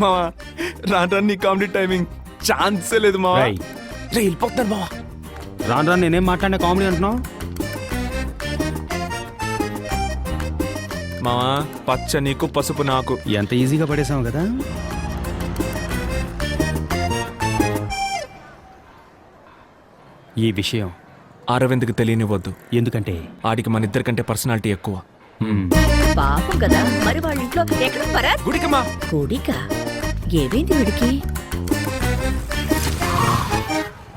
మావా రాను నీ కామెడీ టైమింగ్ ఛాన్సే లేదు మావా. రే వెళ్ళిపోతున్నాను మావా. రాను నేనేం మాట్లాడినా కామెడీ అంటున్నావు. మావా పచ్చ నీకు పసుపు నాకు. ఎంత ఈజీగా పడేసావు కదా. ఈ విషయం అరవింద్కి తెలియనివ్వద్దు. ఎందుకంటే ఆడికి మన ఇద్దరికంటే పర్సనాలిటీ ఎక్కువ. పాపం కదా మరి వాళ్ళ ఇంట్లో ఎక్కడ పరా గుడికమ్మా. గుడికా? ఏమైంది వీడికి?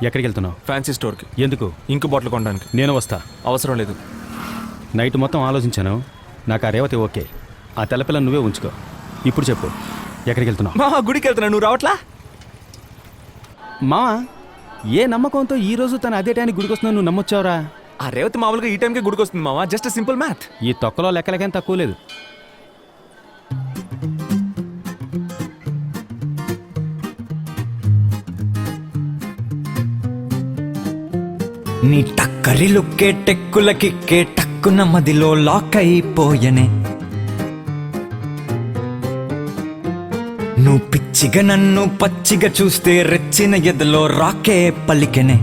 ఎక్కడికి వెళ్తున్నావు? ఫ్యాన్సీ స్టోర్కి. ఎందుకు? ఇంకు బాటిల్ కొనడానికి. నేను వస్తా. అవసరం లేదు. నైట్ మొత్తం ఆలోచించాను. నాకు ఆ రేవతి ఓకే. ఆ తెల్లపిల్ల నువ్వే ఉంచుకో. ఇప్పుడు చెప్పు, ఎక్కడికి వెళ్తున్నావు? మా గుడికి వెళ్తున్నా, నువ్వు రావట్లా? మావా ఏ నమ్మకంతో ఈ రోజు తను అదే టైంకి గుడికి వస్తున్నావు? నువ్వు నమ్మొచ్చావురా? ఆ రేవతి మామూలుగా ఈ టైంకి గుడికి వస్తుంది మావా. Just simple math. ఈ తొక్కలో లెక్కలకేం తక్కువ లేదు. నీ టక్కరి లుక్కే టెక్కుల కిక్కే టక్కున మదిలో లాక్ అయిపోయనే. నువ్వు పిచ్చిగా నన్ను పచ్చిగా చూస్తే రెచ్చిన ఎదలో రాకే పలికెనే.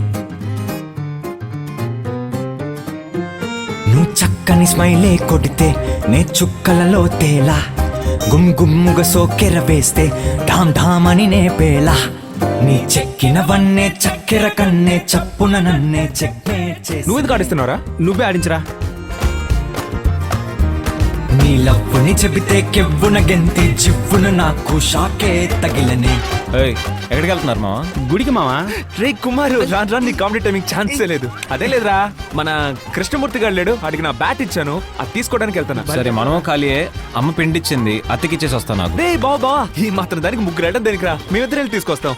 నువ్వు చక్కని స్మైలే కొడితే నే చుక్కలలో తేలా. గుమ్గుమ్ముగా సోకెర వేస్తే ఢామ్ ఢామ్ అని నే పేలా. నీ చెక్కినవన్నే చక్కెర కన్నే చప్పున నన్నే చెక్కే. నువ్వు ఎందుకు ఆడిస్తున్నావురా? నువ్వే ఆడించరా. నీ లవ్వుని చెబితే కెవ్వున గెంతి జివ్వున నాకు షాకే తగిలనే. ఎక్కడికి వెళ్తున్నారు మావా? గుడికి మావా. రే కుమారు రాను నీ కామెడీ టైమింగ్ ఛాన్సే లేదు. అదే లేదురా, మన కృష్ణమూర్తి గారు లేడు, అడిగి నా బ్యాట్ ఇచ్చాను, అది తీసుకోవడానికి వెళ్తాను. సరే మనము ఖాళీయే. అమ్మ పిండిచ్చింది, అత్తకిచ్చేసి వస్తాను. నాకు రే బావా ఈ మాత్రం దానికి ముగ్గురు వెళ్ళడం దేనికి రా? మేమిద్దరు వెళ్ళి తీసుకొస్తాం.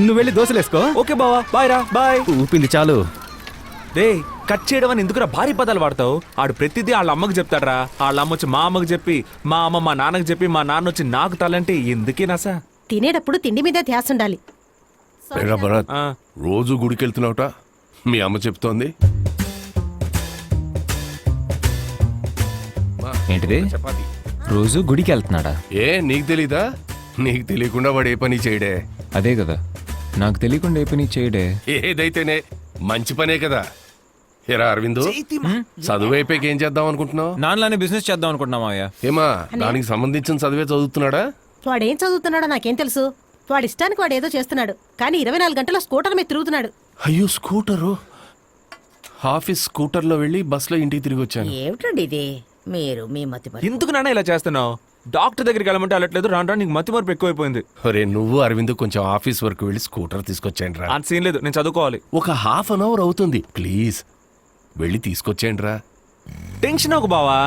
నువ్వు వెళ్ళి దోశలేసుకో. ఓకే బావా, బాయ్ రా. బాయ్. ఊపింది చాలు. రే కట్ చేయడం అని ఎందుకురా భారీ పదాలు వాడతావు? ఆడు ప్రతిదీ వాళ్ళ అమ్మకి చెప్తాడ్రా. వాళ్ళ అమ్మ వచ్చి మా అమ్మకి చెప్పి, మా అమ్మ మా నాన్నకి చెప్పి, మా నాన్న వచ్చి నాకు తలంటే ఎందుకే నాసా? తినేటప్పుడు తిండి మీద ధ్యాస ఉండాలి. ఏరా భరత్, రోజు గుడికి వెళ్తున్నావుట మీ అమ్మ చెప్తోంది. ఏంటిది? చపాతి. రోజు గుడికి వెళ్తున్నాడా? ఏ నీకు తెలీదా? నీకు తెలియకుండా వాడు ఏ పని చేయడే. అదే కదా, నాకు తెలియకుండా ఏ పని చేయడే. ఏదైతేనే మంచి పనే కదా. ఏరా అరవిందు, చదువు అయిపోయాక ఏం చేద్దాం అనుకుంటున్నావు? నాన్నలానే బిజినెస్ చేద్దాం అనుకుంటున్నామా? ఏమా దానికి సంబంధించిన చదివే చదువుతున్నాడా? వాడేం చదువుతున్నాడో నాకేం తెలుసు. వాడి ఇష్టానికి వాడు ఏదో చేస్తున్నాడు, కానీ 24 గంటల స్కూటర్ మీద తిరుగుతున్నాడు. అయ్యో స్కూటరు. ఆఫీస్ స్కూటర్లో వెళ్ళి బస్సులో ఇంటికి తిరిగి వచ్చాను. ఏమిటండి ఇది? మీరు మీ మతి మరి. ఎందుకు నాన్న ఇలా చేస్తున్నావు? డాక్టర్ దగ్గరికి వెళ్ళమంటే వెళ్ళట్లేదు. రాను నీకు మతి మార్పు ఎక్కువైపోయింది. ఒరే నువ్వు అరవింద్ కొంచెం ఆఫీస్ వరకు వెళ్ళి స్కూటర్ తీసుకొచ్చేయండి రా. అంత సీన్ లేదు, నేను చదువుకోవాలి. ఒక హాఫ్ అన్ అవర్ అవుతుంది, ప్లీజ్ వెళ్ళి తీసుకొచ్చేయండి రా. టెన్షన్ ఒక బావా,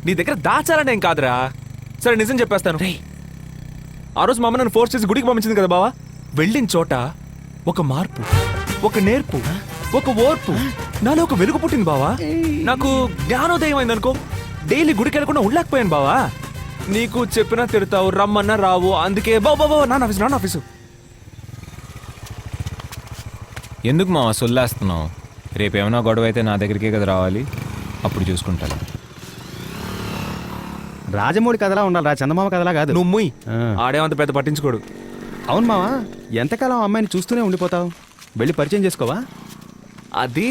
నీ దగ్గర దాచాలని ఏం కాదురా. సరే నిజం చెప్పేస్తాను. ఆ రోజు మా అమ్మ నన్ను ఫోర్స్ చేసి గుడికి పంపించింది కదా బావా. వెళ్ళిన చోట ఒక మార్పు, ఒక నేర్పు, ఒక ఓర్పు, నాలో ఒక వెలుగు పుట్టింది బావా. నాకు జ్ఞానోదయం అయింది అనుకో. డైలీ గుడికి వెళ్ళకుండా ఉండలేకపోయాను బావా. నీకు చెప్పినా తిడతావు, రమ్మన్నా రావు. అందుకే బాబా నాన్న ఆఫీసు. ఎందుకు మావా సొల్లేస్తున్నావు? రేపేమైనా గొడవ అయితే నా దగ్గరికే కదా రావాలి, అప్పుడు చూసుకుంటాను. రాజమౌళి కథలా ఉండాలి రా, చందమామ కథలా కాదు. నువ్వు ముయ్. ఆడేమంత పెద్ద పట్టించుకోడు. అవును మావా, ఎంతకాలం అమ్మాయిని చూస్తూనే ఉండిపోతావు? వెళ్ళి పరిచయం చేసుకోవా? అది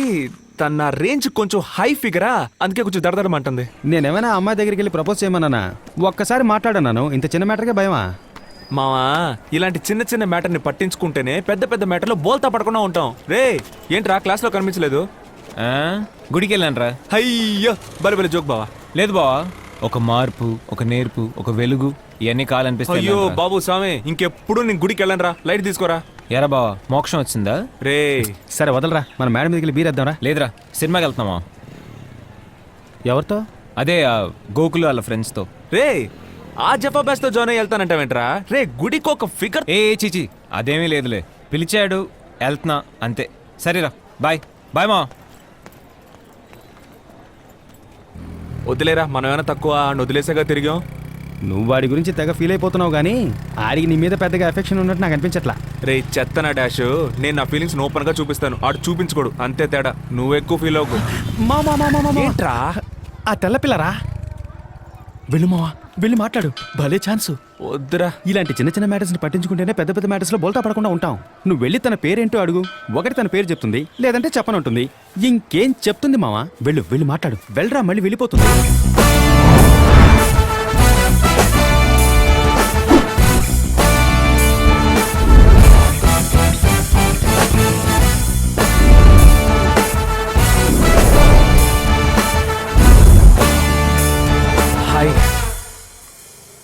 తన రేంజ్ కొంచెం హై ఫిగరా, అందుకే కొంచెం దడదడమంటుంది. నేనేమైనా అమ్మాయి దగ్గరికి వెళ్ళి ప్రపోజ్ చేయమన్నానా? ఒక్కసారి మాట్లాడన్నాను, ఇంత చిన్న మ్యాటర్కే భయమా? మావా ఇలాంటి చిన్న చిన్న మ్యాటర్ని పట్టించుకుంటేనే పెద్ద పెద్ద మ్యాటర్లో బోల్తా పడకుండా ఉంటాం. రే ఏంట్రా క్లాస్లో కనిపించలేదు? గుడికి వెళ్ళాను రా. అయ్యో బలి జోక్ బావా. లేదు బావా, ఒక మార్పు, ఒక నేర్పు, ఒక వెలుగు, ఇవన్నీ కావాలనిపిస్తాయి. అయ్యో బాబు స్వామి, ఇంకెప్పుడు నేను గుడికి వెళ్ళను రా. లైట్ తీసుకోరా. ఎరా బావా, మోక్షం వచ్చిందా? రే సరే వదలరా, మన మేడం మీదకి బీరేద్దాంరా. లేదురా, సినిమాకి వెళ్తున్నామా? ఎవరితో? అదే గోకులు వాళ్ళ ఫ్రెండ్స్తో. రే ఆ జఫా బ్యాచ్ తో జాయిన్ అయ్యి వెళ్తానంటావేంట్రా? రే గుడికి ఒక ఫిగర్. చీచి అదేమీ లేదులే, పిలిచాడు వెళ్తున్నా అంతే. సరేరా, బాయ్ బాయ్ మా. వదిలేరా, మనం ఏమైనా తక్కువ వదిలేసాగా తిరిగాం. నువ్వు వాడి గురించి తెగ ఫీల్ అయిపోతున్నావు కానీ ఆడికి నీ మీద పెద్దగా ఎఫెక్షన్ ఉన్నట్టు నాకు అనిపించట్లా. రే చెత్తనా డాష్, నేను నా ఫీలింగ్స్ ఓపెన్ గా చూపిస్తాను, ఆడు చూపించుకోడు, అంతే తేడా. నువ్వు ఎక్కువ ఫీల్ అవ్వకు. ఏంట్రా ఆ తెల్లపిల్లరా? వెళ్ళు మావా. వెళ్ళి మాట్లాడు, భలే ఛాన్సు. వద్దురా. ఇలాంటి చిన్న చిన్న మ్యాటర్స్ని పట్టించుకుంటేనే పెద్ద పెద్ద మ్యాటర్స్లో బోల్తా పడకుండా ఉంటాం. నువ్వు వెళ్ళి తన పేరేంటో అడుగు. ఒకటి తన పేరు చెప్తుంది, లేదంటే చెప్పనంటుంది. ఇంకేం చెప్తుంది మావా? వెళ్ళి మాట్లాడు. వెళ్ళరా, మళ్ళీ వెళ్ళిపోతుంది. హాయ్.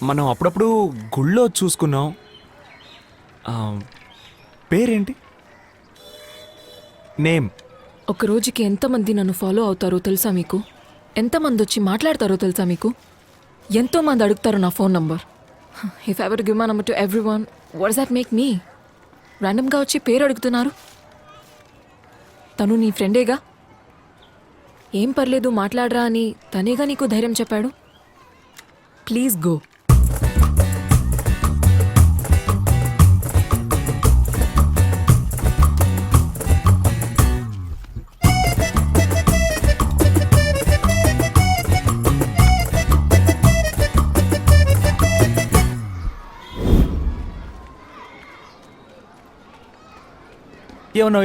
మనం అప్పుడప్పుడు గుళ్ళో చూసుకున్నాం. ఆ, పేరేంటి? నేమ్? ఒక రోజుకి ఎంతమంది నన్ను ఫాలో అవుతారో తెలుసా మీకు? ఎంతమంది వచ్చి మాట్లాడతారో తెలుసా మీకు? ఎంతోమంది అడుగుతారు నా phone number. If ever give my number to every one, what does that make me? ర్యాండమ్గా వచ్చి పేరు అడుగుతున్నారు. తను నీ ఫ్రెండేగా, ఏం పర్లేదు మాట్లాడరా అని తనేగా నీకు ధైర్యం చెప్పాడు. Please go.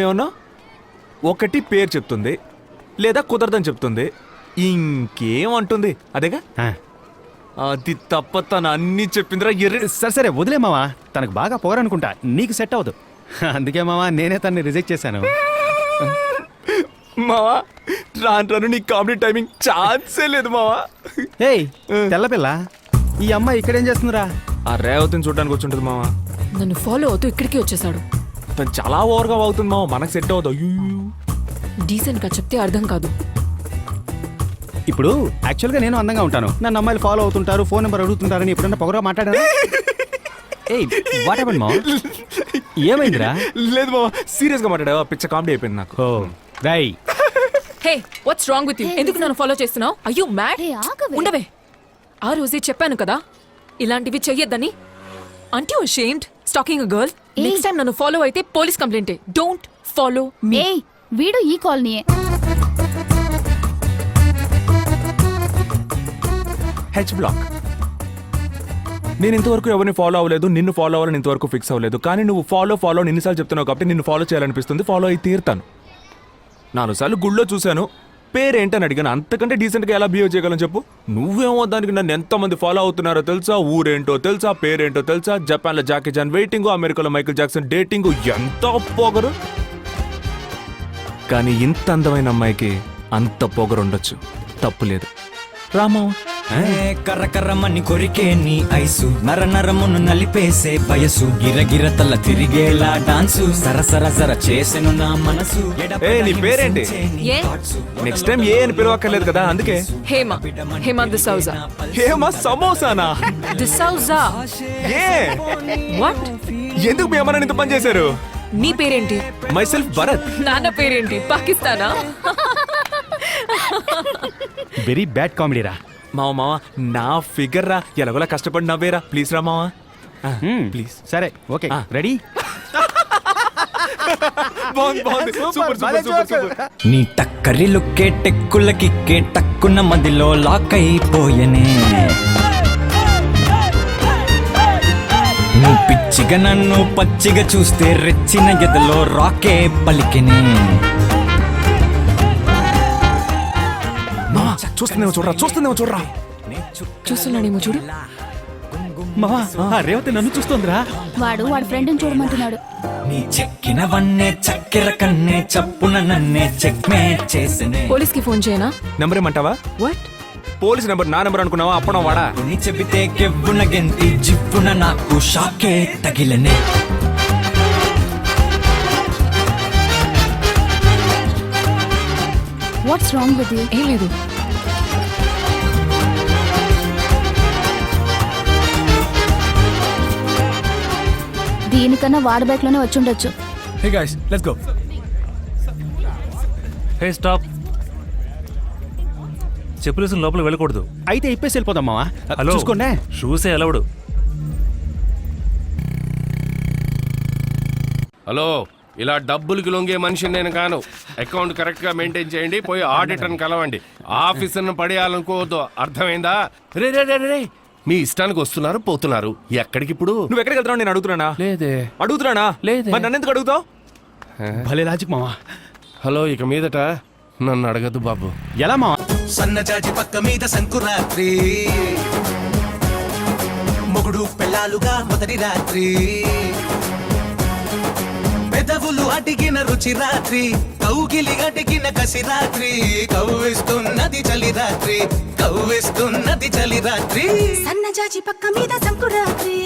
ఏమన్నా ఒకటి పేరు చెప్తుంది, లేదా కుదరదని చెప్తుంది, ఇంకేమంటుంది? అదేగా. ఆ, అది తప్ప తను అన్నీ చెప్పిందిరా ఎర్రి. సరే వదిలే మావా, తనకు బాగా పొగరనుకుంటా, నీకు సెట్ అవ్వదు. అందుకే మావా నేనే తన్ని రిజెక్ట్ చేశాను. మావా, రాను నీ కామెడీ టైమింగ్ ఛాన్సే లేదు మావా. ఏయ్ తెల్లపిల్ల, ఈ అమ్మాయి ఇక్కడేం చేస్తుందిరా? ఆ రేవతిని చూడడానికి వచ్చి ఉంటుంది మావా. నన్ను ఫాలో అవుతూ ఇక్కడికి వచ్చేసాడు. తను చాలా ఓవర్గా అవుతుంది మావా, మనకు సెట్ అవ్వదు. అయ్యో, డీసెంట్గా చెప్తే అర్థం కాదు. ఇప్పుడు యాక్చువల్గా నేను అందంగా ఉంటాను, నన్ను అమ్మాయిలు ఫాలో అవుతుంటారు, ఫోన్ నెంబర్ అడుగుతుంటారని ఎప్పుడన్నా పొగరా మాట్లాడాను? ఏయ్ వాట్ హ్యాపెండ్ మావా? ఏమైందిరా? లేదు మావా, సీరియస్గా మాట్లాడావా? పిచ్చ కామెడీ అయిపోయింది నాకు. ఓ రై. Hey what's wrong with you? ఎందుకు నన్ను ఫాలో చేస్తున్నావు? అయ్యో మ్యాడ్. ఉండవే, ఆ రోజే చెప్పాను కదా ఇలాంటివి చెయ్యొద్దని. అంటే shamed stalking a girl. Next time నన్ను ఫాలో అయితే police complaint. Don't follow me. ఏయ్ వీడు ఈ కాలనీయే. H black. నేను ఇంతవరకు ఎవరిని ఫాలో అవ్వలేదు, నిన్ను ఫాలో అవ్వాలని ఇంతవరకు ఫిక్స్ అవ్వలేదు. కానీ నువ్వు ఫాలో ఎన్నిసార్లు చెప్తున్నావు కాబట్టి నిన్ను ఫాలో చేయాలనిపిస్తుంది. ఫాలో అయి తీరుతాను. 4 సార్లు గుళ్ళో చూశాను, పేరేంటని అడిగాను. అంతకంటే డీసెంట్గా ఎలా బిహేవ్ చేయగలను చెప్పు? నువ్వేమో దానికి నన్ను ఎంతమంది ఫాలో అవుతున్నారో తెలుసా? ఊరేంటో తెలుసా? పేరేంటో తెలుసా? జపాన్లో జాకీ జాన్ వెయిటింగ్, అమెరికాలో మైకిల్ జాక్సన్ డేటింగ్. ఎంత పొగరు! కానీ ఇంత అందమైన అమ్మాయికి అంత పొగరు ఉండొచ్చు, తప్పు లేదు. రామా, కర్ర కర్రమని కొరికే నీ ఐసు, నర నరమును నలిపేసే వయసు, గిరగిర తల్ల తిరిగేలా డాన్సు, సరసర జర చేసెను నా మనసు. నీ పేరేంటి? ఏ? నెక్స్ట్ టైం ఏ అని పిలవక్కర్లేదు కదా, అందుకే. హేమ డిసౌజా. హేమ సమోసానా? డిసౌజా. ఏ వాట్? ఎందుకు మీ అమ్మ ఇంత పని చేశారు? నీ పేరేంటి? My self Bharat. నాన్న పేరేంటి? పాకిస్తానా? వెరీ బ్యాడ్ కామెడీ రా. మావా, నా ఫిగర్ రా, ఎలాగోలా కష్టపడి నవ్వేరా. ప్లీజ్ రా మావా, ప్లీజ్. సరే ఓకే రెడీ. నీ టక్కరి లుక్కే టెక్కుల కిక్కే టక్కున్న మదిలో లాక్ అయిపోయనే, నువ్వు పిచ్చిగా నన్ను పచ్చిగా చూస్తే రెచ్చిన ఎదలో రాకే పలికినే. చూస్తుందేమో చూడరా. చూస్తున్నాడేమో చూడు. మావా ఆ రేవతి నన్ను చూస్తోందిరా. వాడు వాడి ఫ్రెండ్ని చూడమంటున్నాడు. నీ చెక్కినవన్నే చక్కెర కన్నే చప్పున నన్నే చెక్మేట్ చేసనే. పోలీస్కి ఫోన్ చేయనా? నెంబర్ ఏమంటావా? వాట్? పోలీస్ నెంబర్ నా నెంబర్ అనుకున్నావా? అప్పడం వాడా. నీ చెబితే కెవ్వున గెంతి జిప్పున నాకు షాకే తగిలనే. What's wrong with you? ఏం లేదు. దీనికన్నా వాడి బైక్ లోనే వచ్చుండొచ్చు. Hey guys, let's go. Hey stop. చెప్పులేసిన లోపల వెళ్ళకూడదు. అయితే ఇప్పేసి వెళ్ళిపోదాం మావా. హలో చూసుకోండి. షూసే అలవడు. హలో, ఇలా డబ్బులకి లొంగే మనిషిని నేను కాను. అకౌంట్ కరెక్ట్ గా మెయింటైన్ చేయండి. పోయి ఆడిటర్ని కలవండి. ఆఫీసర్ని పడేయాలనుకోవద్దు, అర్థమైందా? రే రే రే రే, మీ ఇష్టానికి వస్తున్నారు పోతున్నారు. ఎక్కడికి ఇప్పుడు? నువ్వు ఎక్కడికి వెళ్తున్నావు నేను అడుగుతున్నానా? లేదే. అడుగుతున్నానా? లేదే. మరి నన్ను ఎందుకు అడుగుతావు? భలే లాజిక్ మావా. హలో, ఇక మీదట నన్ను అడగద్దు బాబు. ఎలా మావా? సన్నజాజి పక్క మీద సంకురాత్రి, మొగుడు పెళ్ళాలుగా మొదటి రాత్రి, పెదవులు అడిగిన రుచి రాత్రి, కౌగిలి అడిగిన కసి రాత్రి, కవ్విస్తున్నది చలి రాత్రి, కవ్విస్తున్నది చలి రాత్రి. సన్నజాజి పక్క మీద సంకురాత్రి